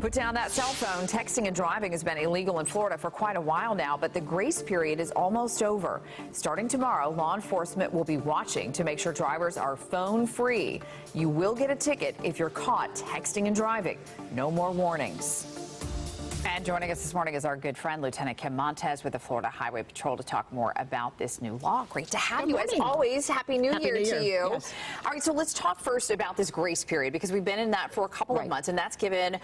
Put down that cell phone. Texting and driving has been illegal in Florida for quite a while now, but the grace period is almost over. Starting tomorrow, law enforcement will be watching to make sure drivers are phone free. You will get a ticket if you're caught texting and driving. No more warnings. And joining us this morning is our good friend, Lieutenant Kim Montez with the Florida Highway Patrol to talk more about this new law. Great to have you as always. Happy New Year to you. Yes. All right, so let's talk first about this grace period because we've been in that for a couple of months, and that's given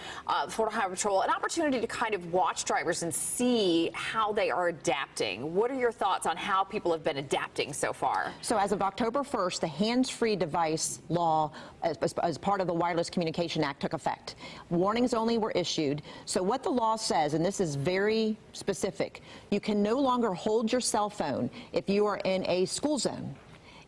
Florida Highway Patrol an opportunity to kind of watch drivers and see how they are adapting. What are your thoughts on how people have been adapting so far? So as of October 1st, the hands-free device law as part of the Wireless Communication Act took effect. Warnings only were issued. So what the law says, and this is very specific, you can no longer hold your cell phone if you are in a school zone,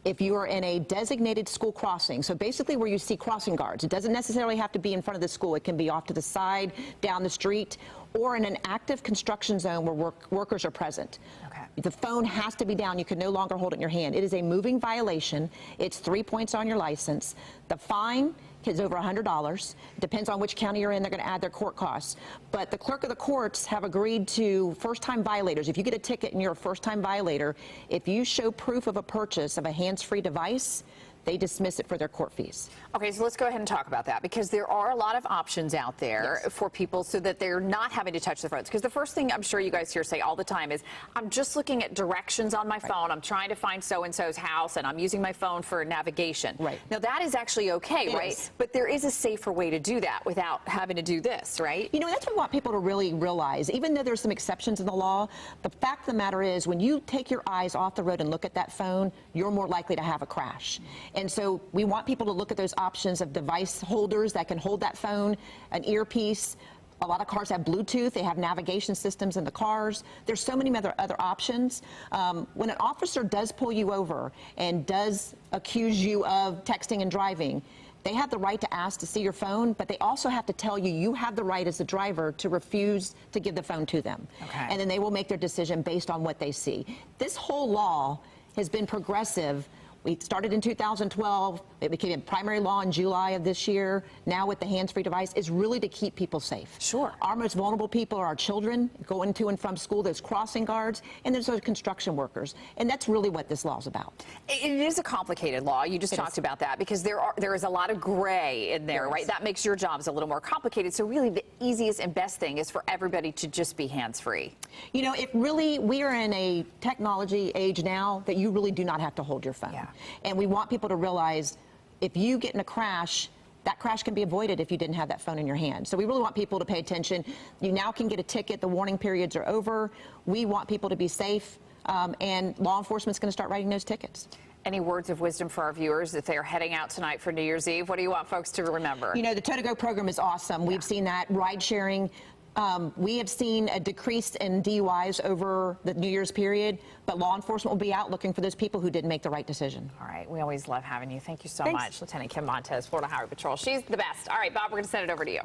if you are in a designated school crossing, so basically where you see crossing guards. It doesn't necessarily have to be in front of the school. It can be off to the side, down the street, or in an active construction zone where workers are present. Okay. The phone has to be down. You can no longer hold it in your hand. It is a moving violation. It's 3 points on your license. The fine is over $100. Depends on which county you're in. They're going to add their court costs. But the clerk of the courts have agreed to first-time violators. If you get a ticket and you're a first-time violator, if you show proof of a purchase of a hands-free device, they dismiss it for their court fees. Okay, so let's go ahead and talk about that because there are a lot of options out there for people so that they're not having to touch the phones. Because the first thing I'm sure you guys hear say all the time is, I'm just looking at directions on my phone. I'm trying to find so-and-so's house and I'm using my phone for navigation. Right. Now that is actually okay, right? Is. But there is a safer way to do that without having to do this, right? You know, that's what we want people to really realize. Even though there's some exceptions in the law, the fact of the matter is when you take your eyes off the road and look at that phone, you're more likely to have a crash. And so we want people to look at those options of device holders that can hold that phone, an earpiece. A lot of cars have Bluetooth. They have navigation systems in the cars. There's so many other options. When an officer does pull you over and does accuse you of texting and driving, they have the right to ask to see your phone, but they also have to tell you you have the right as a driver to refuse to give the phone to them. Okay. And then they will make their decision based on what they see. This whole law has been progressive. We started in 2012. It became a primary law in July of this year. Now with the hands-free device, is really to keep people safe. Sure. Our most vulnerable people are our children going to and from school, those crossing guards, and there's those construction workers. And that's really what this law is about. It is a complicated law. You just talked about that because there is a lot of gray in there, right? That makes your jobs a little more complicated. So really the easiest and best thing is for everybody to just be hands-free. You know, we are in a technology age now that you really do not have to hold your phone. Yeah. And we want people to realize if you get in a crash, that crash can be avoided if you didn't have that phone in your hand. So we really want people to pay attention. You now can get a ticket. The warning periods are over. We want people to be safe, and law enforcement's going to start writing those tickets. Any words of wisdom for our viewers if they're heading out tonight for New Year's Eve? What do you want folks to remember? You know, the Tow to Go program is awesome. We've seen that ride sharing. We have seen a decrease in DUIs over the New Year's period, but law enforcement will be out looking for those people who didn't make the right decision. All right. We always love having you. Thank you so Thanks. much, Lieutenant Kim Montez, Florida Highway Patrol. She's the best. All right, Bob, we're going to send it over to you.